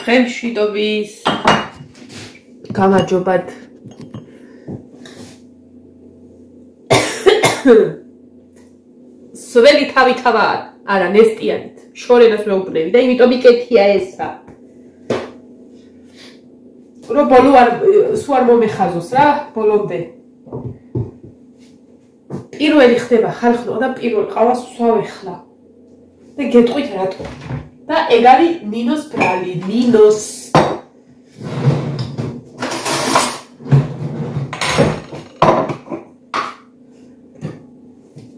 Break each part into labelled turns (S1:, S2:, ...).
S1: ხემშვიდობის გამარჯობათ სველი თავითავად არა ნესტიანით შორენას მეუბნები და იმიტომ მიკეთია ესა რომ ბოლო სულ არ მომეხაზოს რა ბოლომდე პირველი ხდება ხალხო და პირველ ყავას ვსვავ ახლა და გეტყვით რატო და ეგ არის ნინოს ბრალი ნინოს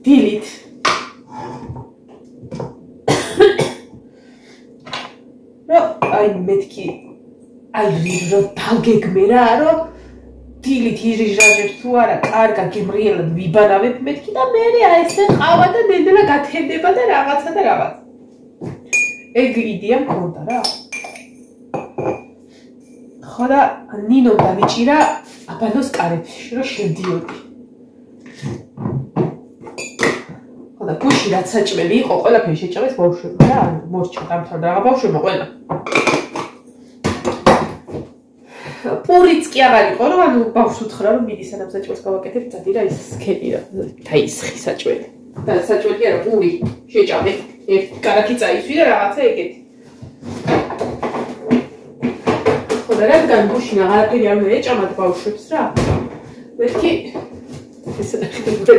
S1: დილით აი მეთქი აი რო დაგეგმერა რომ დილით ირიჟაჟებს თუ არა კარგა გემრიელად ვიბანავებ მეთქი და მე ესე ყავა და ნენელა გათენდება და რაღაცა და რაღაც ეგ იდეა მქონდა რა ხო და ნინომ დავიჭირა აბანოს კარებში რომ შევდიოდი ხო და გუში რაც საჭმელი იყო ყველაფერი შეჭამეს ბავშვებმა რა მორჩა დამთავრდა რა ბავშვებმა ყველა პურიც კი აღარ იყო რომ ანუ ბავშვს უთხრა რომ მიდი სანამ საჭმელს გავაკეთებ წადი რა ის სქელი რა თაისხი საჭმელი და საჭმელი არა პური შეჭამე ერთ კარაკი წაისვი და რაღაცა ეგეთი ხო და რადგან გუშინ აღარაფერი არ მეეჭამათ ბავშვებს რა მეთქი ესე დაჭუჭა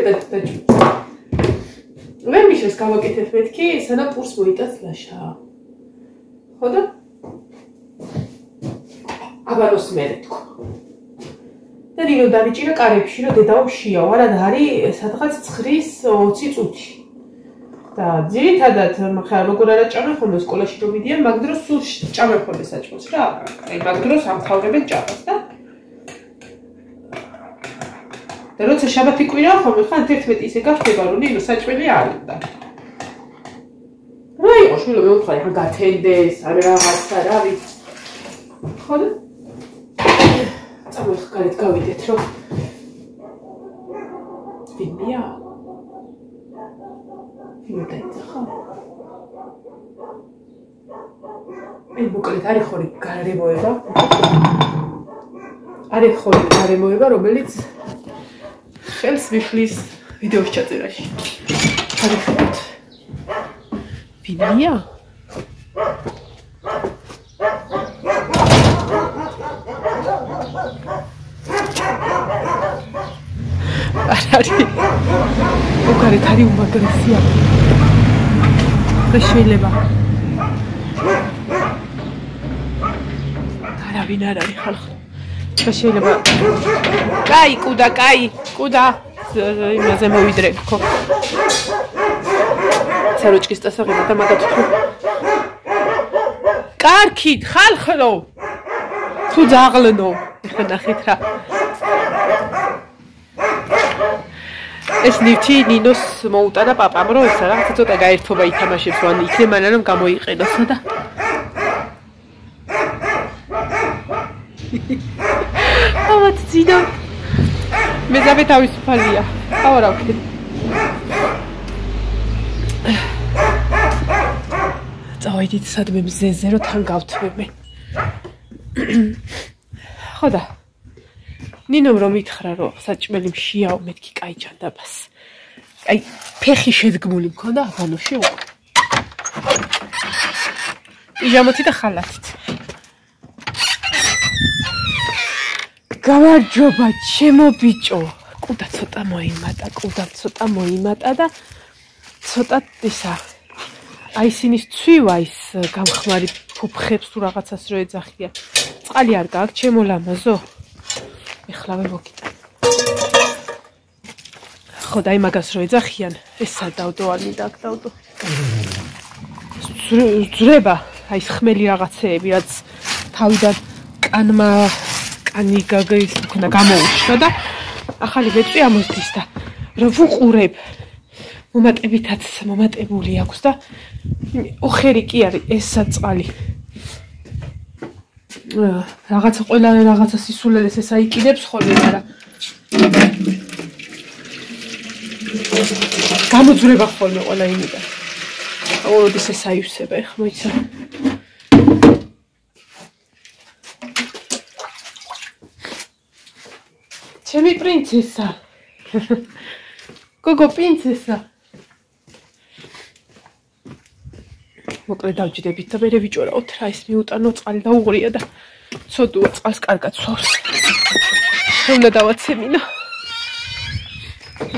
S1: ვერ მიშეს გავაკეთებ მეთქი სანამ პურს მოიტანს ლაშა ხო და აბანოს მერე თქო და ნინო დავიჭირა კარებში რომ დედაო შეაო არა არის სადღაც 9:20 წუთი და ძირითადად ხა როგორ არა ჭამე ხოლმე სკოლაში რომ მიდიან მაგ დროს სულ ჭამე ხოლმე საჭმელს რა აი მაგ დროს ამთავრებენ ჭამას და როცა შაბათი კვირა ხოლმე ხან 11 ისე გახდება რომ ნინო საჭმელი არ უნდა რა იყო შვილო მე ვთქვი ხა გათენდეს არა რაღაცა რა ვიცი ხო და წამოხ გარეთ გავიდეთ რომ ვინია ვინდა ხა აი მოკლედ არის ხორი გარემოება არის ხორი გარემოება რომელიც ხელს მიხლის ვიდეოს ჩაწერაში არის ხოთ ვინია Arari, ukare tari umagresia. Gesheleba. Taravin arari xalq. Gesheleba. Kai, kuda. Imase movidre ხო. Საროჭკის წასაღება და მაგათქო. კარქით, ხალხო. თუ ძაღლნო, ეხლა ნახეთ რა. ეს ნივთი ნინოს მოუტანა პაპამ რომ ისა რაღაცა ცოტა გაერთობა ითამაშებს ვან იქნებ მანამ რომ გამოიყენოსო და ავად ძინო მეზავე თავისუფალია აუ რა ვქნი წავედით სადმე მზეზე რომ თან გავთმები ხო და ნინომ რომ მითხრა რომ საჭმელი მშიაო მეთქი კაი ჩანდაბას აი ფეხი შედგმული მქონდა აბანოში პიჟამოთი და ხალათით გამარჯობა ჩემო ბიჭო კუდა ცოტა მოიმატა და ცოტა ისა აი სინის ცვივა ის გამხმარი ფუფხებს თუ რაღაცას რო ეძახიან წყალი არ გააქვს ჩემო ლამაზო ეხლავე მოგიტან. ხო და იმაგას რო ეძახიან, ეს სადავდო არ მინდა აქ დავდო. ძრება, აი ხმელი რაღაცეები, რაც თავიდან კანი გაგის მქონდა გამოუშვა და ახალი ბეწვი ამოსდის და რო ვუყურებ მომატებითაც მომატებული აქვს და ოხერი კი არის ეს საწყალი. რაღაცა ყველა რაღაცა სისულელეს ეს აიკიდებს ხოლმე, მაგრამ გამოძრება ხოლმე ყველა იმიდან. ოდის ეს აივსება, ეხლა მოიცა. ჩემი პრინცესა. გოგო პრინცესა. მოკლედ დავჯდებით და მერე ვიჭვერავთ რა ის მიუტანო წყალი და უღრია და ცოდუა წყალს კარგად სვავს. უნდა დავაცემინო.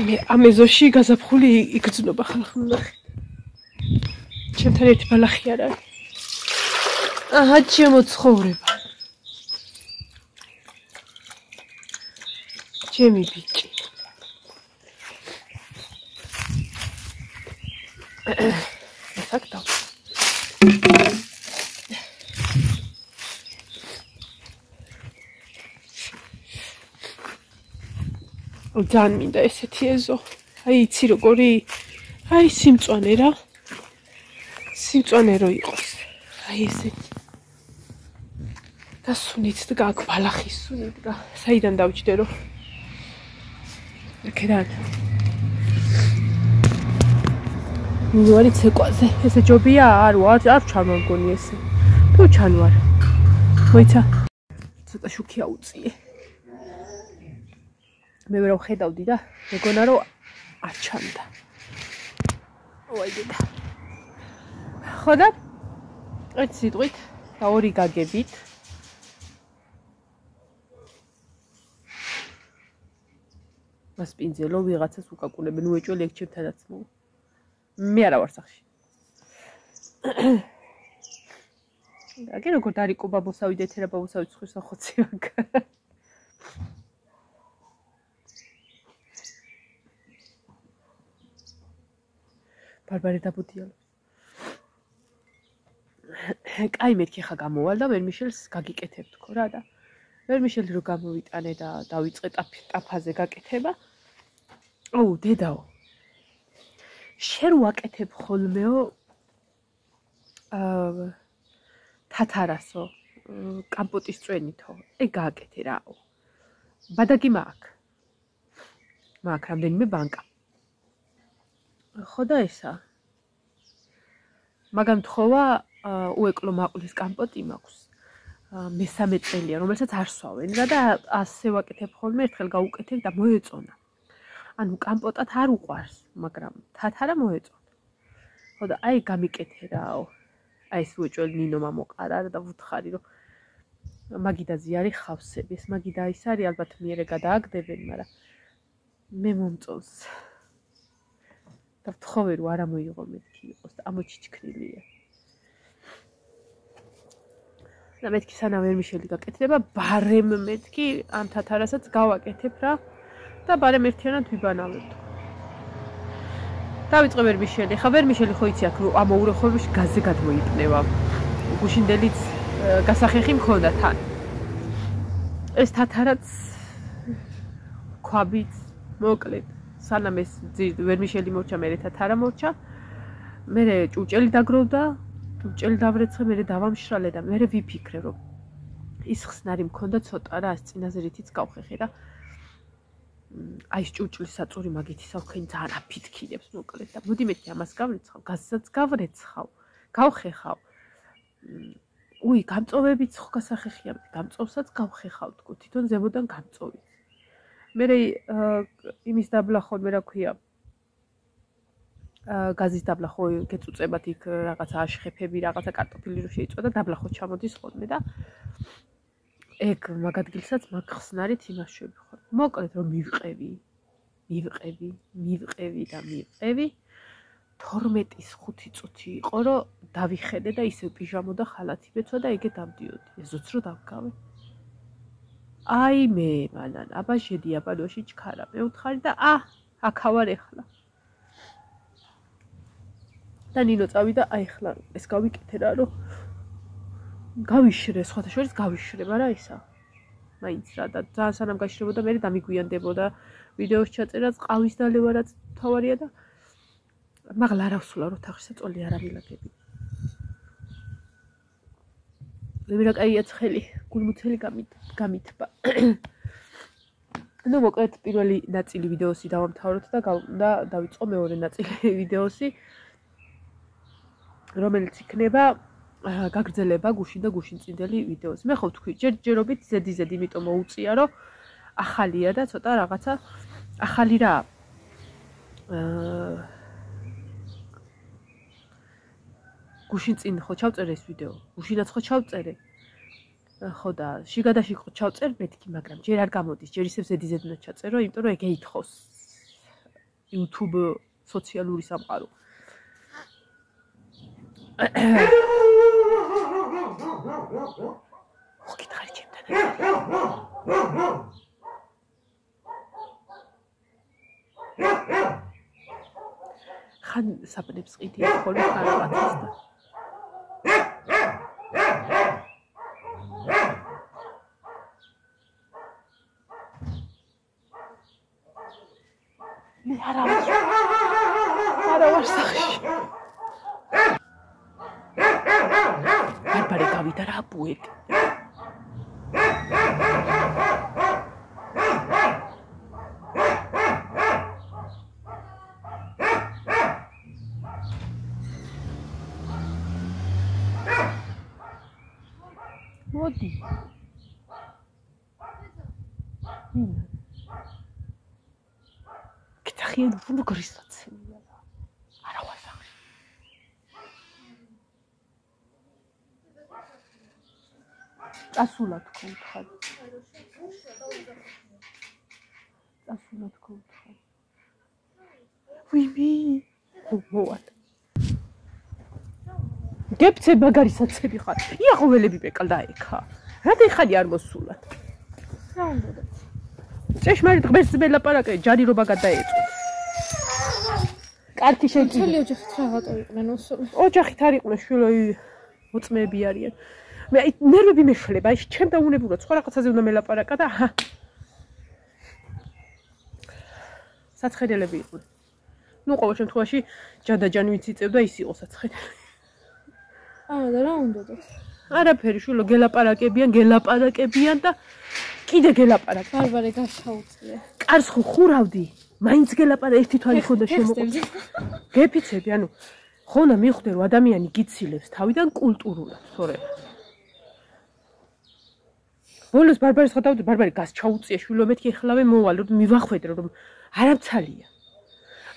S1: მე ამ ეზოში გაზაფხული იგრძნობა ხალხი ნახე. ჩემთან ერთი ბალახი არ არის. აჰა ჩემო ცხოვრება. ჩემი ბიჭი. საკდავ. ძალიან მინდა ესეთი ეზო. აი იცი როგორი? აი სიმწვანე რა. სიმწვანე რო იყოს. აი ესეთი. და სუნით დგა აქ ბალახის სუნით დგა. საიდან დავჯდე რომ? აქედან. ნუარი ცეკვაზე. ესე ჯობია არ ჩანვარ მგონი ესე. თუ ჩანვარ. მოიცა. ცოტა შუქი აუწიე. მე ვერ ვხედავდი და მეგონა რომ არ ჩანდა. ой დედა. ხო და ერთ სიტყვით და ორი გაგებით. მას პინძელო ვიღაცას უკაკუნებენ უეჭველი ეგ ჩემთანაც მო. მე არა ვარ სახში. აგერ როგორ დარიკო ბაბოსავი და ეთერა ბაბოსავი ცხვრისა ხოცი მაგ. ბარბარე დაბუდიალო. კაი მეთქი ხა გამოვალ და ვერმიშელს გაგიკეთებ თქო რა და ვერმიშელი რო გამოვიტანე და დავიწყე ტაფაზე გაკეთება. აუ დედაო. შენ ვაკეთებ ხოლმეო თათარასო კამპოტის წვენითო. ეგ გააკეთე რაო. ბადაგი მაქვს. მაქვს რამდენიმე ბანკა. ხო და ესა. მაგამ თხოვა უეკლო მაყულის კამპოტი მაქვს. მესამე წელია, რომელსაც არ სვავენ და ასე ვაკეთებ ხოლმე, ერთხელ გაუკეთებ და მოეწონა. ანუ კამპოტად არ უყვარს, მაგრამ თათარა მოეწონა. ხო და აი გამიკეთე რაო. აი ეს უეჭველი ნინო მომყარა და ვუთხარი რომ მაგიდაზე არის ხავსები. ეს მაგიდა ის არის, ალბათ მიერე გადააგდებენ, მაგრამ მე მომწონს. და ვთხოვე რომ არ ამოიღო მეთქი იყოს და ამოჩიჩქნილია. და მეთქი სანამ ვერმიშელი გაკეთდება, ბარემ მეთქი ამ თათარასაც გავაკეთებ რა და ბარემ ერთიანად ვიბანავებ. დავიწყე ვერმიშელი. ხა ვერმიშელი ხო იცი აქ ამ უურეხოებში გაზზე გადმოიპნევა. გუშინდელიც გასახეხი მქონდა თან. ეს თათარაც ქვაბიც მოკლედ სანამ ეს ვერმიშელი მორჩა, მე თათარა მორჩა. მე ჭუჭელი დაგროვდა, ჭუჭელი დავრეცხე, მე დავამშრალე და მე ვიფიქრე რომ ის ხსნარი მქონდა ცოტა რა, ეს წინაზე რითიც გავხეხე და აი ეს ჭუჭლის საწური მაგითი სავქენი ძალიან აფითქილებს მოკლედ და მოდი მეთქი ამას გავრეცხავ, გაზსაც გავრეცხავ, გავხეხავ. უი, გამწოვებიც ხო გასახეხია, გამწოვსაც გავხეხავ თქო, თვითონ ზემოდან გამწოვი. მე იმის დაბლა ხოლმე რა ქვია გაზის დაბლა ხო გეწუწებათ იქ რაღაცა აშხეფები, რაღაცა კარტოფილი რო შეიწვა და დაბლა ხო ჩამოდის ხოლმე და ეგ მაგ ადგილსაც მაგ ხსნარით იმაშვები ხოლმე. მოკლედ რომ მივყევი და მივყევი 12-ის 5 წუთი იყო რომ დავიხედე და ისევ პიჟამო და ხალათი მეცვა და ეგე დავდიოდი. ეზოც რო დავგავე. აი მე მანან აბა შედი აბანოში ჩქარა მე უთხარი და აქავარ ეხლა და ნინო წავიდა აი ეხლა ეს გავიკეთე რა რომ გავიშრე სხვათა შორის გავიშრება რა ისა მაინც რა და ძალიან სანამ გაშრებოდა მე დამიგვიანდებოდა ვიდეოს ჩაწერაც ყავის დალევარაც თავარია და მაგალ არ ავსულა რომ თახისა წოლი არ ამილაგები მე კაია ცხელი გულმუცელი გამითბა. ну მოკლედ პირველი ნაწილი ვიდეოსი დავამთავროთ და დავიწყო მეორე ნაწილი ვიდეოსი რომელიც იქნება გაგრძელება გუშინ და გუშინწინდელი ვიდეოს. მე ხო ვთქვი ჯერჯერობით ზედი, იმიტომ მოუწია რომ ახალია და ცოტა რაღაცა ახალი რა გუშინ წინ ხო ჩავწერე ეს ვიდეო გუშინაც ხო ჩავწერე ხო და შიგადაში ხო ჩავწერ მეთქი მაგრამ ჯერ არ გამოდის ჯერ ისევ ზედიზედ უნდა ჩაწერო იმიტომ რომ ეგ ეითხოვს YouTube სოციალური სამყარო ხოქითხარი ჩემთან ხან საპნებს ყიდია ხოლმე რაღაცას და მე არა ვარ სახში ბარბარე გავიდა რა პუეტი მოდი კითხიან უფრო გრისაცემია არა ვარ სახში წასულა თქო უთხარი წასულა თქო უთხარი ვიმი მოვალ გეფცე მაგარისაცები ხარ იაყველები ბეკალდა ეკა რა დიხარი არ მოსულათ რა უნდა წეშმარიტ ღმერთს მელაპარაკე ჯარირობა გადაეწყო კარტი შეიძლება
S2: მთელი ოჯახით რაღაცა იყვნენ მოსული
S1: ოჯახით არ იყვნენ შვილო მოწმეები არიან მე აი ნერვები მეშლება აი ჩემ დაუნებურად სხვა რაღაცაზე უნდა მელაპარაკა და საცხენელები იყვნენ ნუ ყოველ შემთხვევაში ჯანდაჯანი ვინც იწევდა ის იყო საცხენელი
S2: და რა უნდა და
S1: არაფერი შვილო გელაპარაკებიან და კიდე გელაპარაკ
S2: ბარბარე გაშაუწლე
S1: კარს ხურავდი მაინც გელაპარაკ ერთი თვალი ხონდა შემოყვება გეფიცები ანუ ხონა მიხვდე რომ ადამიანი გიცილებს თავიდან კულტურულად თორე ბოლოს ბარბარეს ხედავდი ბარბარე გასჩაუწია შვილო მეთქი ეხლავე მოვალ რომ მივახვედრე რომ არამცალია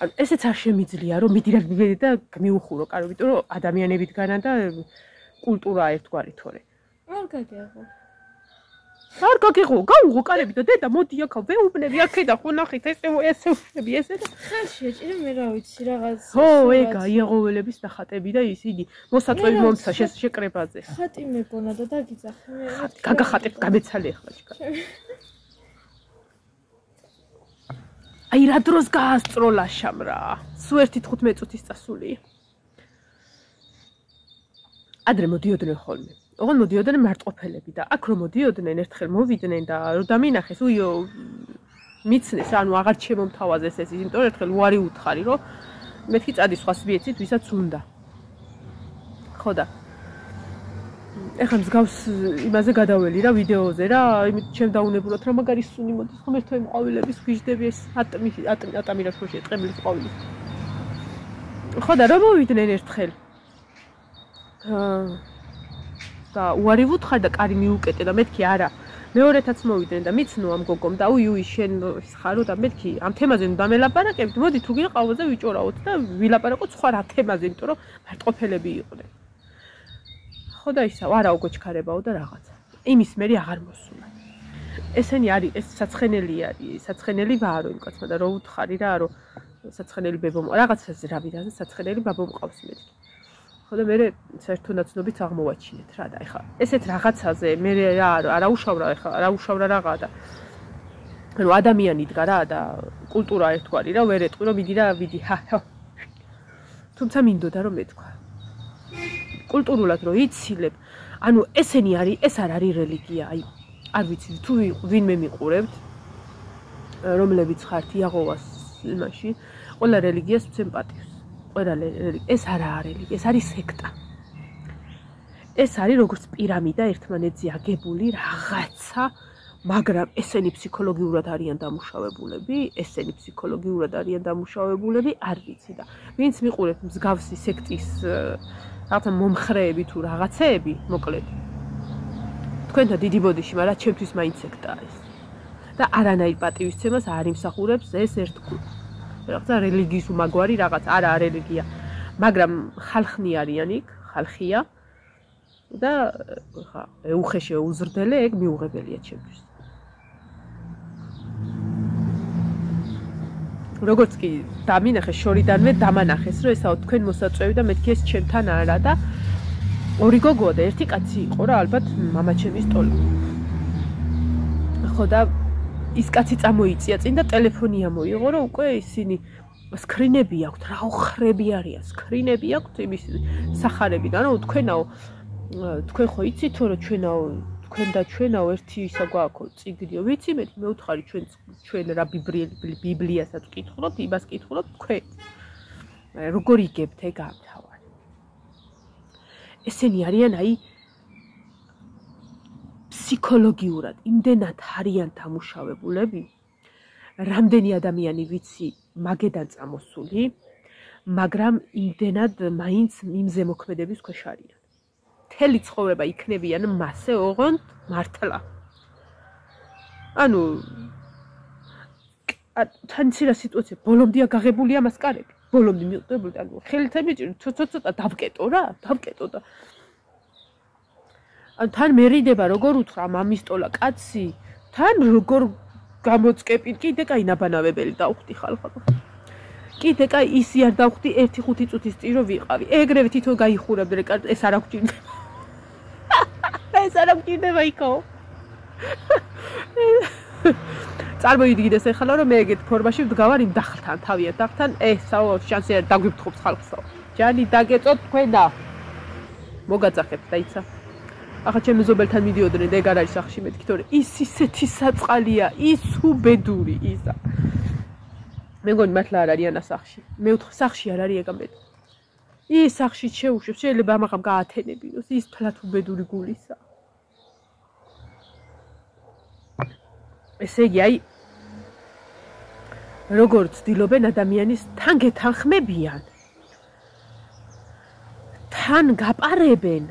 S1: ანუ ესეც არ შემიძლია რომ მიდირაგდები და მიუხურო კარო იმიტომ რომ ადამიანებითგანა და კულტურაა ერთგვარი თორე არ გაგიღო გაუღო კარები და დედა მოდი აქ ვეუბნები აქედა ხო ნახეთ ესე ვუბნები ესე და
S2: ხალხი ეჭირა მე რა ვიცი რაღაც
S1: ხო ეგა იაღოველების ნახატები და ისინი მოსაწვევი მომცა შეკრებაზე
S2: ხატი მეგონა და დაგიძახე მე
S1: გაგახატებ გამეცალე ახლა ჩქა აი რა დროს გაასწროლა შამრა სულ 1:15 წუთის წასული ადრე მოდიოდნენ ხოლმე ოღონდ მოდიოდნენ მარტყოფელები და აქ რომ მოდიოდნენ ერთხელ მოვიდნენ და რომ დამინახეს უიო მიცნეს ანუ აღარ შემომთავაზეს ეს იმიტომ რომ ერთხელ უარი უთხარი რომ მეთქი წადი სხვას ვიეცით ვისაც უნდა ხო და ეხლა მსგავს იმაზე გადაველი რა ვიდეოზე რა იმით ჩემ დაუნებურად რა მაგარი სუნი მოდის ღმერთო იმ ყვავილების ვიждები ეს ატამი რა შოშე ტყემლის ყვავილი ხო და რომ მოვიდნენ ერთხელ და უარი ვუთხარ და კარი მიუკეტე და მეთქი არა მეორეთაც მოვიდნენ და მიცნო ამ გოგომ და უი შენ ის ხარო და მეთქი ამ თემაზე უნდა მელაპარაკებთ მოდი თუ გიყავთ და ვიჭორავთ და ვილაპარაკოთ სხვა რა თემაზე იმიტომ რომ მარტყოფელები იყვნენ ხო და ისა არა უგოჩქარებაო და რაღაცა იმის მერი აღარ მოსულა ესენი არის ეს საცხენელი არის საცხენელი ვარო იმ კაცმა და რო უთხარი რა რომ საცხენელი ბებო რაღაცაზე რა ვიდა საცხენელი ბაბო მყავს მეთქი ხო და მე საერთო ნაცნობით აღმოვაჩინეთ რა და ეხა ესეთ რაღაცაზე მე რა არა უშავრა ეხა რა უშავრა რაღაცა და ანუ ადამიანი დგა რა და კულტურა ერთგვარი რა ვერ ეტყვი რომ მიდი რა ვიდი თუმცა მინდოდა რომ მეთქვა კულტურულად რომ იცილებ ანუ ესენი არის ეს არ არის რელიგია აი არ ვიცი თუ ვინმე მიყურებთ რომლებიც ხართ იაღოვას იმაში ყველა რელიგიას ვცემპატიოს ყველა ეს არა რელიგია ეს არის სექტა ეს არის როგორც პირამიდა ერთმანეთზე აგებული რაღაცა მაგრამ ესენი ფსიქოლოგიურად არიან დამუშავებულები არ ვიცი და ვინც მიყურებთ მსგავსი სექტის რაღაცა მომხრეები თუ რაღაცეები მოკლედ თქვენთან დიდი ბოდიში მაგრამ ჩემთვის მაინც სექტაა და არანაირ პატივისცემას არ იმსახურებს ეს ერთგული. რაღაცა რელიგიის უმაგვარი რაღაც, არა რელიგია, მაგრამ ხალხნი არიან იქ, ხალხია და ხა ეუხეშე უზრდელე ეგ მიუღებელია ჩემთვის. როგორც კი დამინახე შორიდანვე დამანახეს რომ ესაო თქვენ მოსაწვევი და მეთქი ეს ჩემთან არა და ორი გოგოა და ერთი კაცი იყო რა ალბათ მამაჩემის ტოლი. ხო და ის კაცი წამოიწია წინ და ტელეფონი ამოიღო რომ უკვე ისინი სკრინები აქვთ რა ოხრები არიან სკრინები აქვთ იმის სახარებიდან რომ თქვენაო თქვენ ხო იცითო რომ თქვენ და ჩვენაო ერთი ისა გვაქვს წიგნიო ვიცი მე მეუთხარი ჩვენ რა ბიბლიასაც ვკითხულობთ იმას ვკითხულობთ თქვენ როგორ იგებთ ეგ ამთავარი ესენი არიან აი ფსიქოლოგიურად იმდენად არიან დამუშავებულები რამდენი ადამიანი ვიცი მაგედან წამოსული მაგრამ იმდენად მაინც იმზე მოქმედების ქვეშ არიან მთელი ცხოვრება იქნებიან მასე ოღონდ მართლა ანუ თან ცირა სიტუაცია ბოლომდე გაღებულია მასკარები ბოლომდე მიყდებული ანუ ხელით მიჭირ ცოტა დავკეტო რა დავკეტო და ან თან მერიდება როგორ უთხრა მამის ტოლა კაცი თან როგორ გამოწკეპით კიდე კაი ნაბანავებელი დავხვდი ხალხო კიდე კაი ისი არ დავხვდი 1-5 წუთის წირო ვიყავი ეგრევე თვითონ გაიხურებდი რა ეს არ აღჭირდება ეს არ აღჭირდება იქო წარმოიდგინეს ახლა რომ მე ეგეთ ფორმაში ვდგავარ იმ დახლთან თავიანთ დახლთან ესაო შანსი არ დაგვიფრთხობს ხალხსო ჯანი დაგეწოთ თქვენა მოგაწახებთ დაიცა ახლა ჩემი ზობელთან მიდიოდნენ და ეგ არ არის სახში მეთქი თორე ის ისეთი საწყალია ის უბედური ისა მე მგონი მართლა არ არიან ასახში მე ვთქვი სახში არ არის ეგ ამბეთ ის სახში შეუშვებს შეიძლება ამაღამ გაათენებინოს ის თლათ უბედური გულისა ესე იგი აი როგორ ცდილობენ ადამიანის თან გეთანხმებიან თან გაპარებენ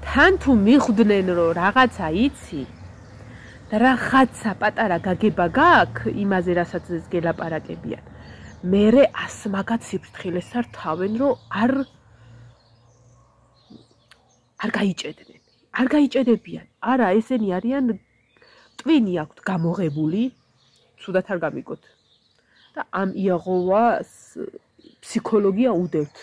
S1: თან თუ მიხვდნენ რომ რაღაცა იცი და რაღაცა პატარა გაგება გაქვს იმაზე რასაც ეს გელაპარაკებიან მერე ასმაგად სიფრთხილეს არ თავენ რომ არ გაიჭედებიან არა ესენი არიან ტვინი აქვთ გამოღებული ცუდად არ გამიგოთ და ამ იაღოვას ფსიქოლოგია უდევთ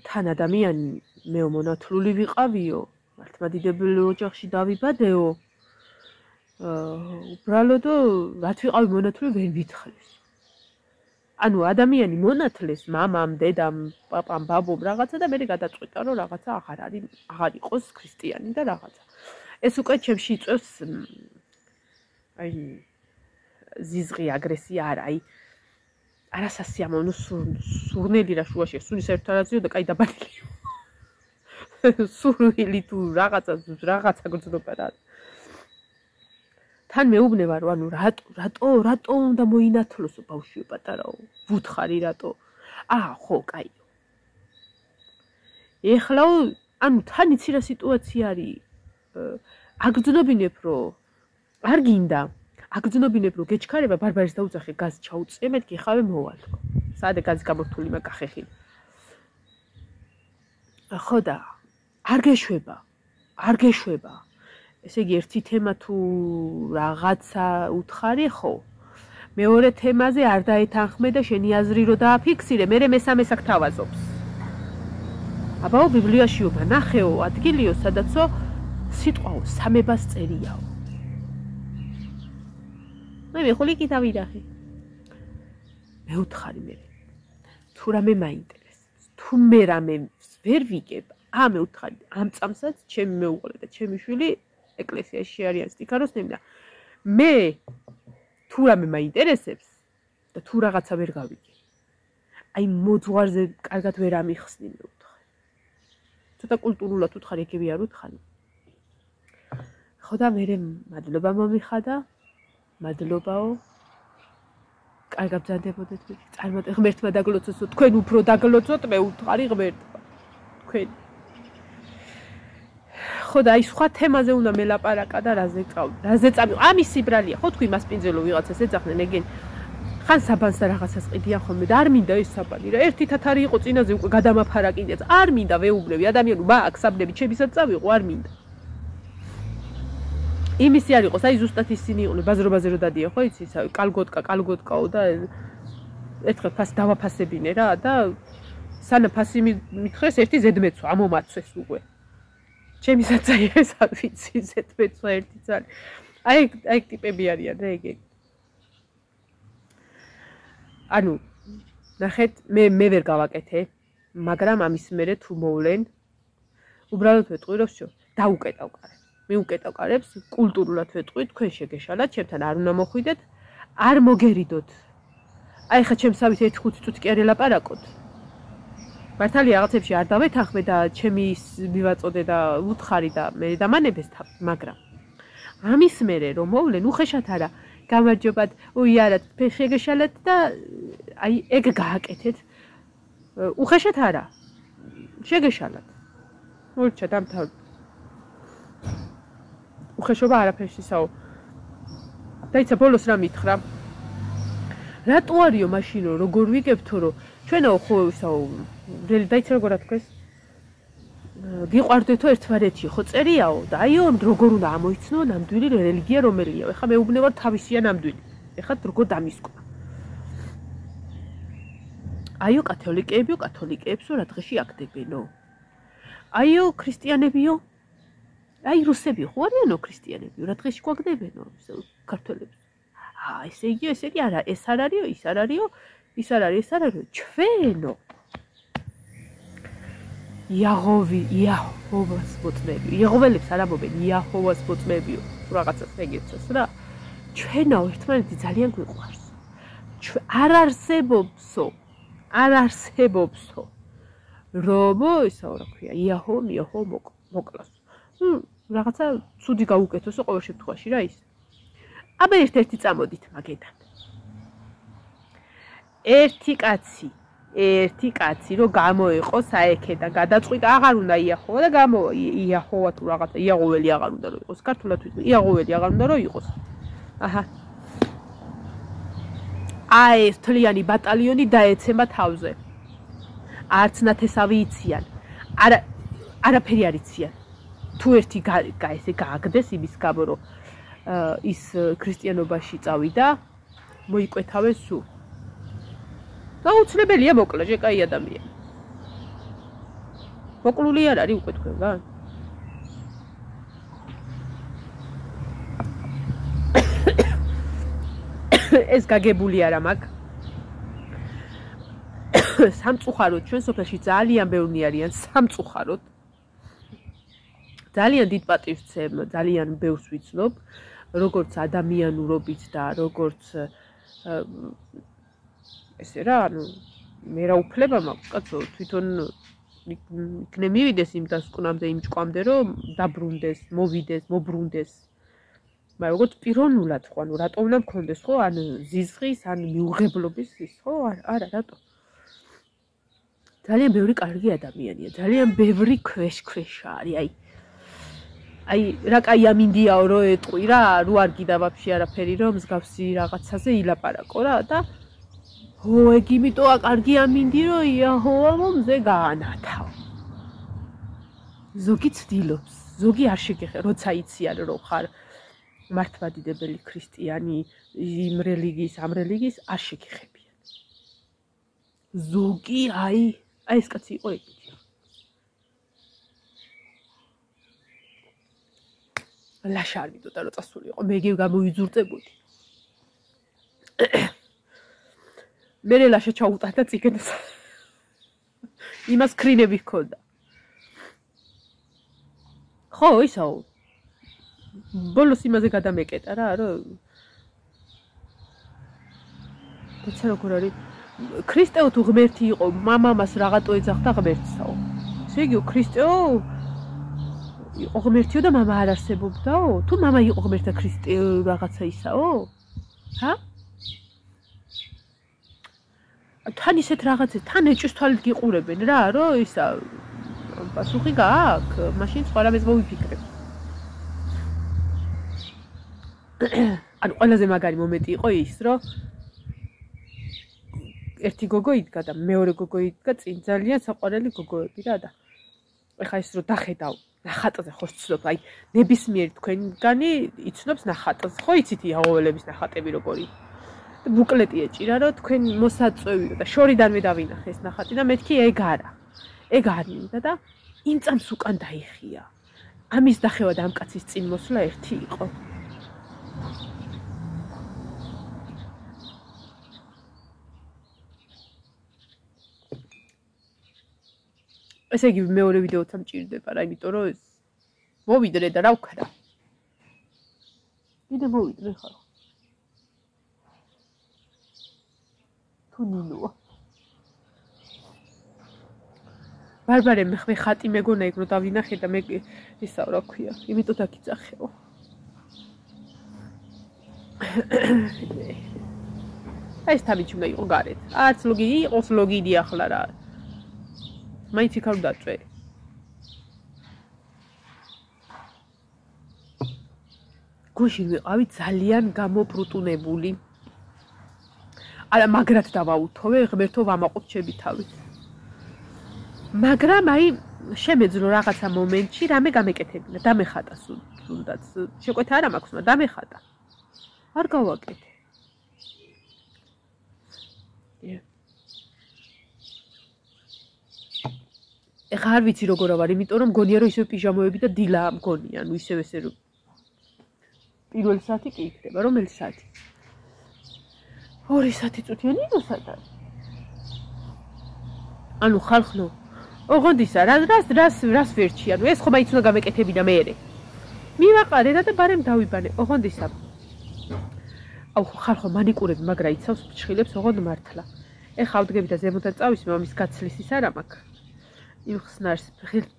S1: თან ადამიანი მე მონათლული ვიყავიო მართლმადიდებელი ოჯახში დავიბადეო უბრალოდ რაც ვიყავი მონათლული ვერ ვითხრეს ანუ ადამიანი მონათლეს მამამ დედამ პაპამ ბაბომ რაღაცა და მე გადაწყვიტა რომ რაღაცა აღარ იყოს ქრისტიანი და რაღაცა ეს უკვე ჩემში იწვევს აი ზიზღი აგრესია არა აი არასასიამოვნო სურნელი რა შუაში სუნის ერთადაზეო და კაი დაბანილია სურვილი თუ რაღაცა გრძნობა რა თან მეუბნება რომ ანუ რატო უნდა მოინათლოსო ბავშვი პატარაო ვუთხარი რატო ხო კაი ეხლაო ანუ თან იცი რა სიტუაცია არის აგრძნობინებ რომ არ გინდა აგრძნობინებ რომ გეჩქარება ბარბარის დაუძახე გაზ ჩაუწიე მეთქი ხავე მოვალ საადე გაზი გამორთული მაგახეხი ხო და არ გეშვება ესე იგი ერთი თემა თუ რაღაცა უთხარი ხო მეორე თემაზე არ დაეთანხმე და შენი აზრი რო დააფიქსირე მე მესამეს აქ თავაზობს აბაო ბიბლიაშიო ნახეო ადგილიო სადაცო სიტყვაო სამებას წერიაო მე მეხული კიდავირახი მე უთხარი მე თუ რამე მაინტერესებს თუ მე რამე ვერ ვიგებ მე უთხარი ამ წამსაც ჩემი მეუღლე და ჩემი შვილი ეკლესიაში არიან სტიქაროსნები და მე თუ რამე მაინტერესებს და თუ რაღაცა ვერ გავიგე აი მოძღვარზე კარგად ვერ ამიხსნი მე უთხარი ცოტა კულტურულად უთხარი ეგები არ უთხარი ხო და მე მადლობა მომიხადა მადლობაო კარგად ბრძანდებოდეთ წარმატე ღმერთმა დაგლოცოსო თქვენ უფრო დაგლოცოთ მე უთხარი ღმერთმა თქვენ ხო და აი სხვა თემაზე უნდა მელაპარაკა და რაზე წავიდე. ამის სიბრალია, ხო თქვი მასპინძელო ვიღაცას ეძახდნენ ეგენ. ხან საბანს და რაღაცას ყიდიან ხოლმე და არ მინდა ეს საბანი რა. ერთი თათარი იყო წინაზე უკვე გადამაფარა კიდეც. არ მინდა ვეუბნები ადამიანი მაქვს საბნები ჩემისაც წავიყო არ მინდა. იმისი არ იყოს, აი ზუსტად ისინი იყვნენ ბაზრობაზე რო დადია, ხო იცი, კალგოტკაო და ერთხელ ფასი დავაფასებინე რა და სანამ ფასი მithres ერთი ზედმეცვა ამომაცვეს უკვე. ჩემისაც აი ეს არ ვიცი ზედმეცვა ერთი ძალი. აი ტიპები არიან რა ეგენი. ანუ ნახეთ მე ვერ გავაკეთე, მაგრამ ამის მერე თუ მოვლენ უბრალოდ ვეტყვი რომ всё, დაუკეტავ კარებს. მე უკეტავ კარებს, კულტურულად ვეტყვი, თქვენ შეგეშალათ, ჩემთან არ უნდა მოხვიდეთ, არ მოგერიდოთ. აი ხა ჩემსავით 1-5 წუთი კი არ ელაპარაკოთ. მართალია რაღაცებში არ დავეთანხმე და ჩემი მივაწოდე და უთხარი და მე დამანებეს თავი, მაგრამ ამის მერე რომ მოვლენ უხეშად არა გამარჯობათ, უიარად შეგეშალათ და აი ეგ გააკეთეთ. უხეშად არა. შეგეშალათ. მორჩა დამთავრდა. უხეშობა არაფერს ისაო. დაიცა ბოლოს რა მითხრა. რატო არიო მაშინო როგორ ვიგებთო რომ ჩვენო ხო ისაო დაიცა როგორ ათქვეს გიყვარდეთო ერთმანეთი ხო წერიაო და აიო როგორ უნდა ამოიცნო ნამდვილი რელიგია რომელია ეხლა მეუბნევარ თავისია ნამდვილი ეხლა როგორ დამისკვა აიო კათოლიკეებსო რა დღეში აკდებენო აიო ქრისტიანებიო აი რუსები ხო არიანო ქრისტიანებიო რა დღეში გვაკდებენო ქართველებს ესე იგი არა ეს არ არისო ის არ არისო ის არ არის ჩვენო იაჰოვას მოწმეები იაჰოველებს არ ამობენ იაჰოვას მოწმეებიო რაღაცას ეგეცას რა ჩვენო ერთმანეთი ძალიან გვიყვარს არ არსებობსო რომ ისაო რა ქვია იაჰო მოკლას რაღაცა ცუდი გაუკეთოსო ყოველ შემთხვევაში რა ის აბა ერთ-ერთი წამოდით მაგედან ერთი კაცი რომ გამოიყო საექედან გადაწყვიტა აღარ უნდა იაჰოვა და იაჰოვა თუ რაღაცა იაღველი აღარ უნდა რომ იყოს ქართულად ვიტყვი იაღველი აღარ უნდა რომ იყოს აჰა აი ეს თლიანი ბატალიონი დაეცემა თავზე არც ნათესავი იციან არაფერი არ იციან თუ ერთი ესე გააგდეს იმის გამო რომ ის ქრისტიანობაში წავიდა მოიკვეთავენ სულ გაუცლებელია მოკლა ჟეკაი ადამიანი მოკლული არ არის უკვე თქვენგან ეს გაგებული არა მაგ სამწუხაროდ ჩვენ სოფელში ძალიან ბევრი არიან სამწუხაროდ ძალიან დიდ პატივს ვცემ ძალიან ბევრს ვიცნობ როგორც ადამიანურობით და როგორც ესე რა ანუ მე რა უფლება მაქვს კაცო თვითონ იქნე მივიდეს იმ დასკვნამდე იმ ჭკვამდე რომ დაბრუნდეს მობრუნდეს მაგრამ როგორც პიროვნულად ხო ანუ რატო უნდა მქონდეს ხო ან ზიზღის ან მიუღებლობის ის ხო არა რატო ძალიან ბევრი კარგი ადამიანია ძალიან ბევრი ქვეშა არის აი რა კაი ამინდიაო რო ეტყვი რა რო არ გიდა ვაფშე არაფერი რომ მსგავსი რაღაცაზე ილაპარაკო რა და ო ეგ იმიტოა კარგი ამინდი რომ იაჰოვა მომზე გაანათავ ზოგი ცდილობს ზოგი არ შეგეხე როცა იციან რომ ხარ მართლმადიდებელი ქრისტიანი იმ რელიგიის ამ რელიგიის არ შეგეხებიან ზოგი აი ეს კაცი იყო ეგ ლაშა არ მიდოდა რომ წასულიყო მე იგი გამოიძურწებოდი მე ლაშა ჩაუტანდა წიგნს იმას ქრინები ჰქონდა ხო ისაო ბოლოს იმაზე გადამეკეტა რა რომ დაცა როგორ არის ქრისტეო თუ ღმერთი იყო მამამას რაღაცო ეძახდა ღმერთსაო ესე იგი ქრისტეო იყო ღმერთიო და მამა არ არსებობდაო თუ მამა იყო ღმერთი და ქრისტე რაღაცა ისაო ჰა თან ისეთ რაღაცე თან ეჭვის თვალით გიყურებენ რა რომ ისა პასუხი გააქვს, მაშინ სხვა რამეს მოვიფიქრებ. ანუ ყველაზე მაგარი მომენტი იყო ის, რომ ერთი გოგო იდგა და მეორე გოგო იდგა წინ ძალიან საყვარელი გოგოები რა და ეხა ის რომ დახედავ ნახატზე ხო ვცნობ, აი ნებისმიერი თქვენგანი იცნობს ნახატს, ხო იცით იაოველების ნახატები როგორი. ბუკლეტი ეჭირა რომ თქვენ მოსაწვევიო და შორიდანვე დავინახე ეს ნახატი და მეთქი ეგ არა. ეგ არ მინდა და იმ წამს უკან დაიხია. ამის დახევა და ამ კაცის წინ მოსვლა ერთი იყო. ესე იგი მეორე ვიდეოც ამჭირდება რა, იმიტომ რომ ეს მოვიდრე და რა ვქნა. კიდე მოვიდრე ხარ. თუ ნინოა. ბარბარე მე ხატი მეგონა ეგ რო დავინახე და მე ისა რა ქვია, იმიტომ დაგიწახეო. ეს თამიჩი უნდა იყო გარეთ. არც ლოგი იყოს ლოგიდი ახლა რა. მაინც იქ არ დაწვე. გუშინ ვიყავი ძალიან გამოპრუტუნებული. არა მაგრად დავაუთოვე, ღმერთო ვამაყობ ჩემი თავით. მაგრამ აი შემეძლო რაღაცა მომენტში რამე გამეკეთებინა, დამეხატა თუნდაც. შეკვეთა არა მაქვს, მაგრამ დამეხატა. არ გავაკეთე. ეხა არ ვიცი როგორ ვარ, იმიტომ რომ მგონია რომ ისევ პიჟამოები და დილა მგონია, ანუ ისევ ესე რომ პირველი საათი კი იქნება, რომელი საათი? 2 საათი წუთიანი რუსადა. ანუ ხალხნო, ოღონდისა, რას ვერჩი, ანუ ეს ხომ მაინც უნდა გამეკეთებინა მეერე. მივაყარე და ბარემ დავიბანე, ოღონდისა. აუ ხალხო მანიკურები მაგრა იცავს ფრჩხილებს, ოღონდ მართლა. ეხა ავდგები და ზემოდან წავისმე, ამის გაცლის ის არა მაქვს. იმ ხსნარს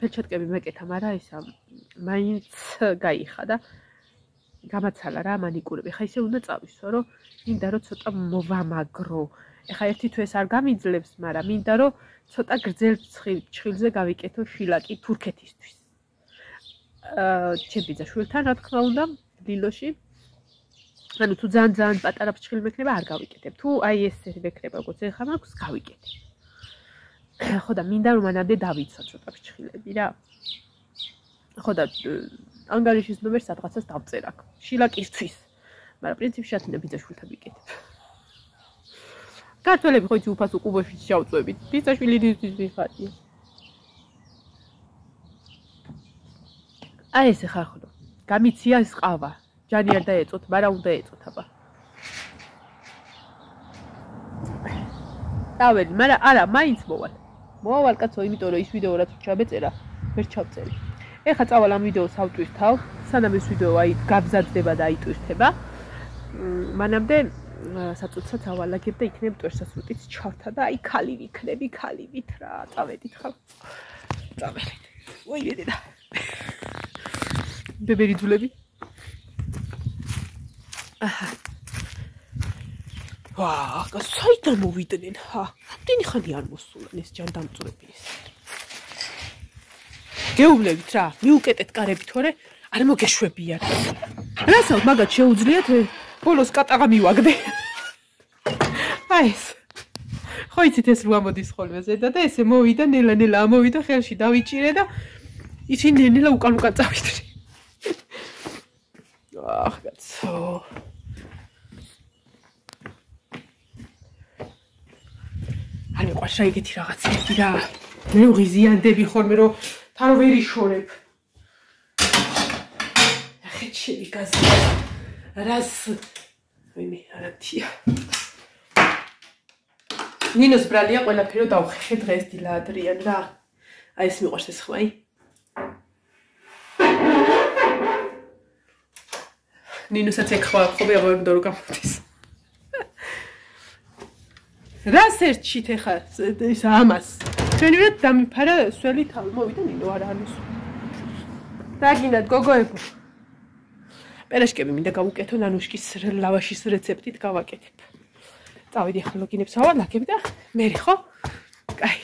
S1: ფერჩატკები მეკეთა, მაგრამ ისა მაინც გაიხა და გამაცალა რა მანიკურები. ხა ისე უნდა წავისვო, რომ მინდა რომ ცოტა მოვამაგრო. ეხა ერთი თუ ეს არ გამიძლებს, მაგრამ მინდა რომ ცოტა გრძელ ჩხილზე გავიკეთო შილაკი თურქეთისთვის. ჩემ ბიძაშვილთან რა თქმა უნდა, ლილოში. ანუ თუ ძალიან პატარა ფრჩხილი მექნება არ გავიკეთებ. თუ აი ესე მექნება, როგორც ეხა მაქვს, გავიკეთებ. ხო და მინდა რომ მანამდე დავიცვა ცოტა ფრჩხილები რა. ხო და ანგარიშის ნომერს სადღაცას დავწერ აქ. შილაკისთვის. მაგრამ პრინციპში ათინა ბიძაშვილთან ვიკეთებ. ქართველები ხო იცი უფასო კუბოში შავწვებით. ბიძაშვილი დისთვის ვიხატია. აი ესე ხარხნო. გამიცია ეს ყავა. ჯანი არ დაეწოთ, მაგრამ უნდა ეწოთ აბა. დაველი, მაგრამ არა, მაინც მოვალ. მოვალ კაცო, იმიტომ რომ ის ვიდეო რაც ჩაბეწერა, ვერ ჩავწერე. ეხა წავალ ამ ვიდეოს ავტვირთავ, სანამ ეს ვიდეო აი გაბზადდება და აიტვირთება. მანამდე საწუთსაც ავალაგებ და იქნებ ტვერსასრუტიც ჩავთა და აი ქალი ვიქნები, ქალივით რა, წავედით ხალ. წავედით. ოი დედა. ბებერი ძულები. აჰა. ვაა, საიდან მოვიდნენ? ხა, რამდენი ხანი არ მოსულან ეს ჯანდამწვრები ეს. გეუბნებით რა, მიუკეტეთ კარები თორე არ მოგეშვებიათ. რასაც მაგათ შეუძლიათ ბოლოს კატაღა მივაგდე. აი ეს. ხო იცით ეს რო ამოდის ხოლმე ზედა და ესე მოვიდა, ნელა ამოვიდა ხელში დავიჭირე და ისინი ნელა უკან წავიდრე. აჰ, კაცო. არ მიყვარს რა ეგეთი რაღაცები რა. მე ვღიზიანდები ხოლმე რომ თან ვერ იშორებ. ხეჩები გაზი. რას ვინი არათია. ნინოს ბრალია ყველაფერო დავხეხე დღეს დილა ადრიან რა. აი ეს მიყვარს ეს ხვაი. ნინოსაც ეხვა ხობი აღარ რო გამოდის. რას ერჩით ეხა ის ამას? ჩვენივე დამიფარა სველი თავი მოვიდა ნინო არა არის. დაგინათ გოგოებო. პერაშკები მინდა გავუკეთო ნანუშკის ლავაშის რეცეპტით გავაკეთებ. წავედი ახლა ლოგინებს ავალაგებ და მე ხო? კაი.